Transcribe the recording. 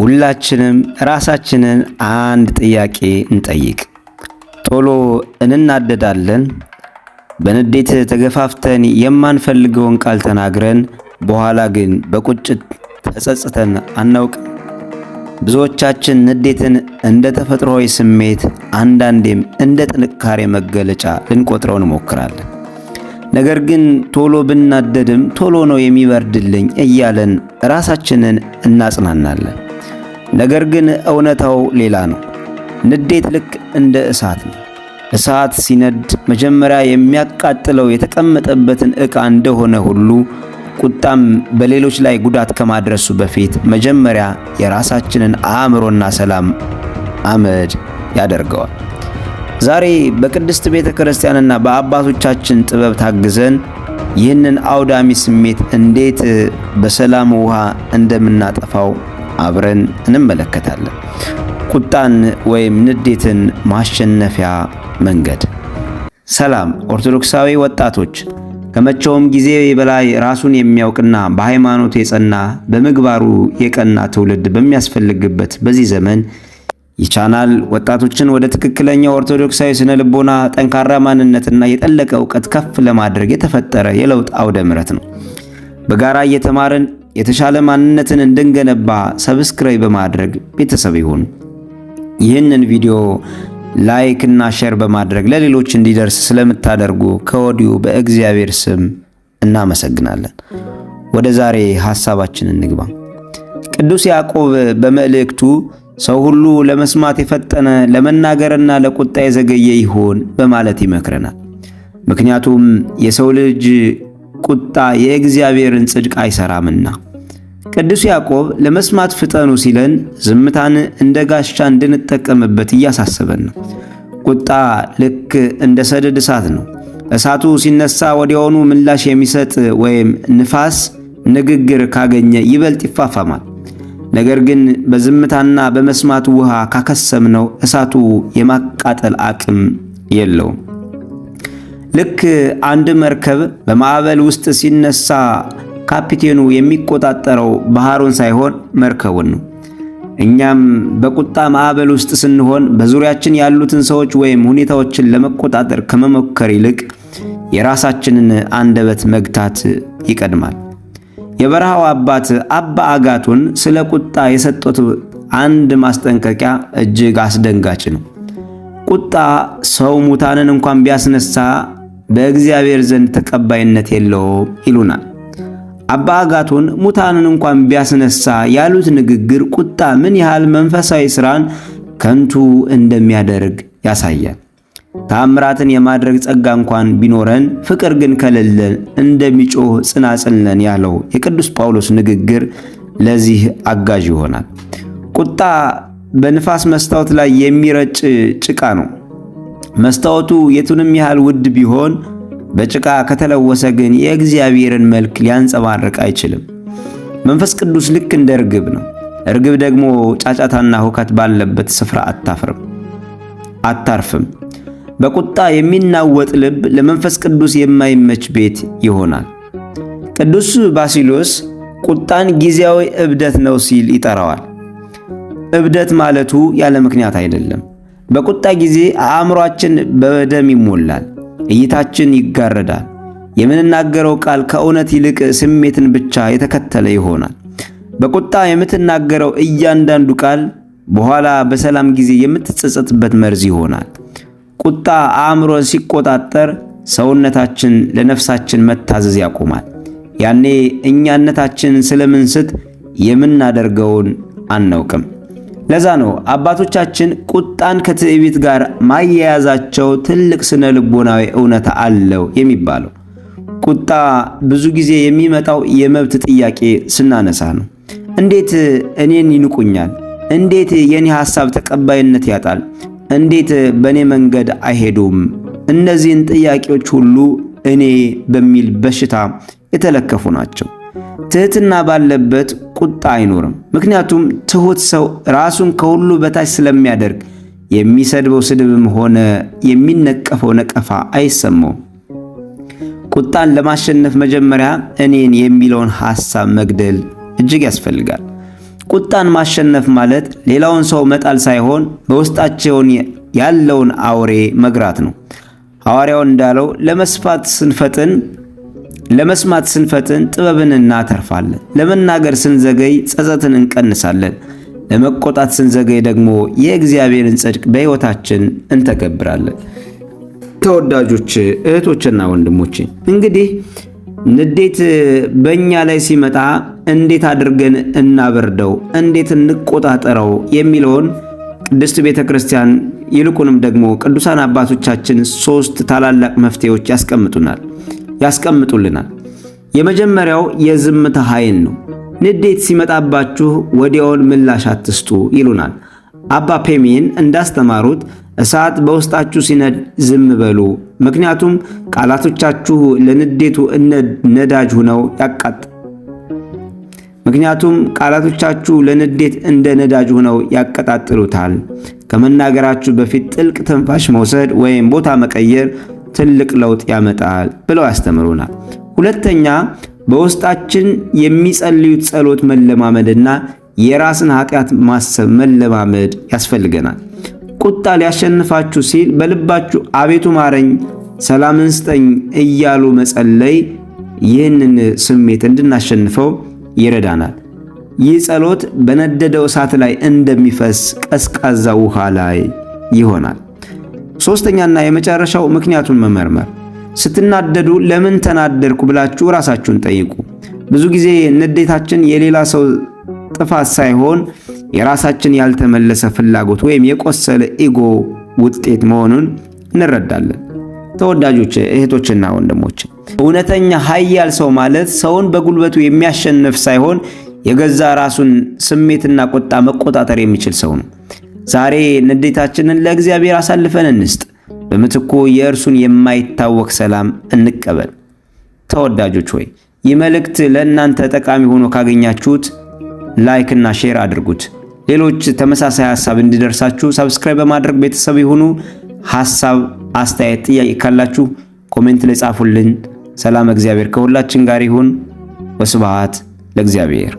ሁላችንም ራሳችንን አንድ ጥያቄ እንጠይቅ። ቶሎ እንናደዳለን? በንዴት ተገፋፍተን የማንፈልገውን ቃል ተናግረን በኋላ ግን በቁጭት ተጸጽተን አናውቅም? ብዙዎቻችን ንዴትን እንደ ተፈጥሯዊ ስሜት አንዳንዴም እንደ ጥንካሬ መገለጫ ልንቆጥረው እንሞክራለን። ነገር ግን ቶሎ ብናደድም ቶሎ ነው የሚበርድልኝ እያለን ራሳችንን እናጽናናለን። ነገር ግን እውነታው ሌላ ነው። ንዴት ልክ እንደ እሳት ነው። እሳት ሲነድ መጀመሪያ የሚያቃጥለው የተቀመጠበትን ዕቃ እንደሆነ ሁሉ ቁጣም በሌሎች ላይ ጉዳት ከማድረሱ በፊት መጀመሪያ የራሳችንን አእምሮና ሰላም አመድ ያደርገዋል። ዛሬ በቅድስት ቤተ ክርስቲያንና በአባቶቻችን ጥበብ ታግዘን ይህንን አውዳሚ ስሜት እንዴት በሰላም ውሃ እንደምናጠፋው አብረን እንመለከታለን። ቁጣን ወይም ንዴትን ማሸነፊያ መንገድ። ሰላም ኦርቶዶክሳዊ ወጣቶች፣ ከመቼውም ጊዜ በላይ ራሱን የሚያውቅና በሃይማኖቱ የጸና በምግባሩ የቀና ትውልድ በሚያስፈልግበት በዚህ ዘመን ይህ ቻናል ወጣቶችን ወደ ትክክለኛው ኦርቶዶክሳዊ ስነ ልቦና፣ ጠንካራ ማንነትና የጠለቀ ዕውቀት ከፍ ለማድረግ የተፈጠረ የለውጥ አውደ ምሕረት ነው። በጋራ እየተማርን የተሻለ ማንነትን እንድንገነባ ሰብስክራይብ በማድረግ ቤተሰብ ይሁኑ። ይህንን ቪዲዮ ላይክ እና ሼር በማድረግ ለሌሎች እንዲደርስ ስለምታደርጉ ከወዲሁ በእግዚአብሔር ስም እናመሰግናለን። ወደ ዛሬ ሐሳባችን እንግባ። ቅዱስ ያዕቆብ በመልእክቱ ሰው ሁሉ ለመስማት የፈጠነ ለመናገርና ለቁጣ የዘገየ ይሆን በማለት ይመክረናል። ምክንያቱም የሰው ልጅ ቁጣ የእግዚአብሔርን ጽድቅ አይሰራምና። ቅዱስ ያዕቆብ ለመስማት ፍጠኑ ሲለን ዝምታን እንደ ጋሻ እንድንጠቀምበት እያሳሰበን ነው። ቁጣ ልክ እንደ ሰደድ እሳት ነው። እሳቱ ሲነሳ ወዲያውኑ ምላሽ የሚሰጥ ወይም ንፋስ ንግግር ካገኘ ይበልጥ ይፋፋማል። ነገር ግን በዝምታና በመስማት ውሃ ካከሰምነው እሳቱ የማቃጠል አቅም የለውም። ልክ አንድ መርከብ በማዕበል ውስጥ ሲነሳ ካፒቴኑ የሚቆጣጠረው ባህሩን ሳይሆን መርከቡን ነው። እኛም በቁጣ ማዕበል ውስጥ ስንሆን በዙሪያችን ያሉትን ሰዎች ወይም ሁኔታዎችን ለመቆጣጠር ከመሞከር ይልቅ የራሳችንን አንደበት መግታት ይቀድማል። የበረሃው አባት አባ አጋቶን ስለ ቁጣ የሰጡት አንድ ማስጠንቀቂያ እጅግ አስደንጋጭ ነው። ቁጣ ሰው ሙታንን እንኳን ቢያስነሳ በእግዚአብሔር ዘንድ ተቀባይነት የለውም ይሉናል። አባ አጋቶን ሙታንን እንኳን ቢያስነሳ ያሉት ንግግር ቁጣ ምን ያህል መንፈሳዊ ሥራን ከንቱ እንደሚያደርግ ያሳያል። ተአምራትን የማድረግ ጸጋ እንኳን ቢኖረን ፍቅር ግን ከሌለን እንደሚጮህ ጽናጽል ነን ያለው የቅዱስ ጳውሎስ ንግግር ለዚህ አጋዥ ይሆናል። ቁጣ በንፋስ መስታወት ላይ የሚረጭ ጭቃ ነው። መስታወቱ የቱንም ያህል ውድ ቢሆን በጭቃ ከተለወሰ ግን የእግዚአብሔርን መልክ ሊያንጸባርቅ አይችልም። መንፈስ ቅዱስ ልክ እንደ ርግብ ነው። ርግብ ደግሞ ጫጫታና ሁከት ባለበት ስፍራ አታርፍም። በቁጣ የሚናወጥ ልብ ለመንፈስ ቅዱስ የማይመች ቤት ይሆናል። ቅዱስ ባሲሎስ ቁጣን ጊዜያዊ እብደት ነው ሲል ይጠራዋል። እብደት ማለቱ ያለ ምክንያት አይደለም። በቁጣ ጊዜ አእምሯችን በደም ይሞላል፣ እይታችን ይጋረዳል። የምንናገረው ቃል ከእውነት ይልቅ ስሜትን ብቻ የተከተለ ይሆናል። በቁጣ የምትናገረው እያንዳንዱ ቃል በኋላ በሰላም ጊዜ የምትጸጸትበት መርዝ ይሆናል። ቁጣ አእምሮን ሲቆጣጠር ሰውነታችን ለነፍሳችን መታዘዝ ያቆማል። ያኔ እኛነታችንን ስለምንስት የምናደርገውን አናውቅም። ለዛ ነው አባቶቻችን ቁጣን ከትዕቢት ጋር ማያያዛቸው ትልቅ ስነ ልቦናዊ እውነታ አለው የሚባለው። ቁጣ ብዙ ጊዜ የሚመጣው የመብት ጥያቄ ስናነሳ ነው። እንዴት እኔን ይንቁኛል? እንዴት የኔ ሐሳብ ተቀባይነት ያጣል? እንዴት በኔ መንገድ አይሄዱም? እነዚህን ጥያቄዎች ሁሉ እኔ በሚል በሽታ የተለከፉ ናቸው። ትህትና ባለበት ቁጣ አይኖርም። ምክንያቱም ትሁት ሰው ራሱን ከሁሉ በታች ስለሚያደርግ የሚሰድበው ስድብም ሆነ የሚነቀፈው ነቀፋ አይሰማውም። ቁጣን ለማሸነፍ መጀመሪያ እኔን የሚለውን ሐሳብ መግደል እጅግ ያስፈልጋል። ቁጣን ማሸነፍ ማለት ሌላውን ሰው መጣል ሳይሆን በውስጣቸውን ያለውን አውሬ መግራት ነው። ሐዋርያው እንዳለው ለመስማት ስንፈጥን ጥበብን እናተርፋለን። ለመናገር ስንዘገይ ጸጸትን እንቀንሳለን። ለመቆጣት ስንዘገይ ደግሞ የእግዚአብሔርን ጽድቅ በሕይወታችን እንተገብራለን። ተወዳጆች እህቶችና ወንድሞቼ እንግዲህ ንዴት በእኛ ላይ ሲመጣ እንዴት አድርገን እናበርደው፣ እንዴት እንቆጣጠረው የሚለውን ቅድስት ቤተ ክርስቲያን ይልቁንም ደግሞ ቅዱሳን አባቶቻችን 3 ታላላቅ መፍትሄዎች ያስቀምጡልናል። የመጀመሪያው የዝምታ ኃይል ነው። ንዴት ሲመጣባችሁ ወዲያውን ምላሽ አትስጡ ይሉናል። አባ ፔሜን እንዳስተማሩት እሳት በውስጣችሁ ሲነድ ዝም በሉ፣ ምክንያቱም ቃላቶቻችሁ ለንዴቱ እንደ ነዳጅ ሆነው ያቀጣጥሉታል። ከመናገራችሁ በፊት ጥልቅ ትንፋሽ መውሰድ ወይም ቦታ መቀየር ትልቅ ለውጥ ያመጣል ብለው ያስተምሩናል። ሁለተኛ በውስጣችን የሚጸልዩት ጸሎት መለማመድና የራስን ኃጢአት ማሰብ መለማመድ ያስፈልገናል። ቁጣ ሊያሸንፋችሁ ሲል በልባችሁ አቤቱ ማረኝ፣ ሰላምን ስጠኝ እያሉ መጸለይ ይህንን ስሜት እንድናሸንፈው ይረዳናል። ይህ ጸሎት በነደደው እሳት ላይ እንደሚፈስ ቀዝቃዛ ውሃ ላይ ይሆናል። ሶስተኛና የመጨረሻው ምክንያቱን መመርመር። ስትናደዱ ለምን ተናደድኩ ብላችሁ ራሳችሁን ጠይቁ። ብዙ ጊዜ ንዴታችን የሌላ ሰው ጥፋት ሳይሆን የራሳችን ያልተመለሰ ፍላጎት ወይም የቆሰለ ኢጎ ውጤት መሆኑን እንረዳለን። ተወዳጆች እህቶችና ወንድሞች እውነተኛ ኃያል ሰው ማለት ሰውን በጉልበቱ የሚያሸንፍ ሳይሆን የገዛ ራሱን ስሜትና ቁጣ መቆጣጠር የሚችል ሰው ነው። ዛሬ ንዴታችንን ለእግዚአብሔር አሳልፈን እንስጥ። በምትኩ የእርሱን የማይታወቅ ሰላም እንቀበል። ተወዳጆች ሆይ ይህ መልእክት ለእናንተ ጠቃሚ ሆኖ ካገኛችሁት ላይክ እና ሼር አድርጉት። ሌሎች ተመሳሳይ ሐሳብ እንዲደርሳችሁ ሰብስክራይብ በማድረግ ቤተሰብ ይሁኑ። ሐሳብ፣ አስተያየት፣ ጥያቄ ካላችሁ ኮሜንት ላይ ጻፉልን። ሰላም እግዚአብሔር ከሁላችን ጋር ይሁን። ወስብሐት ለእግዚአብሔር።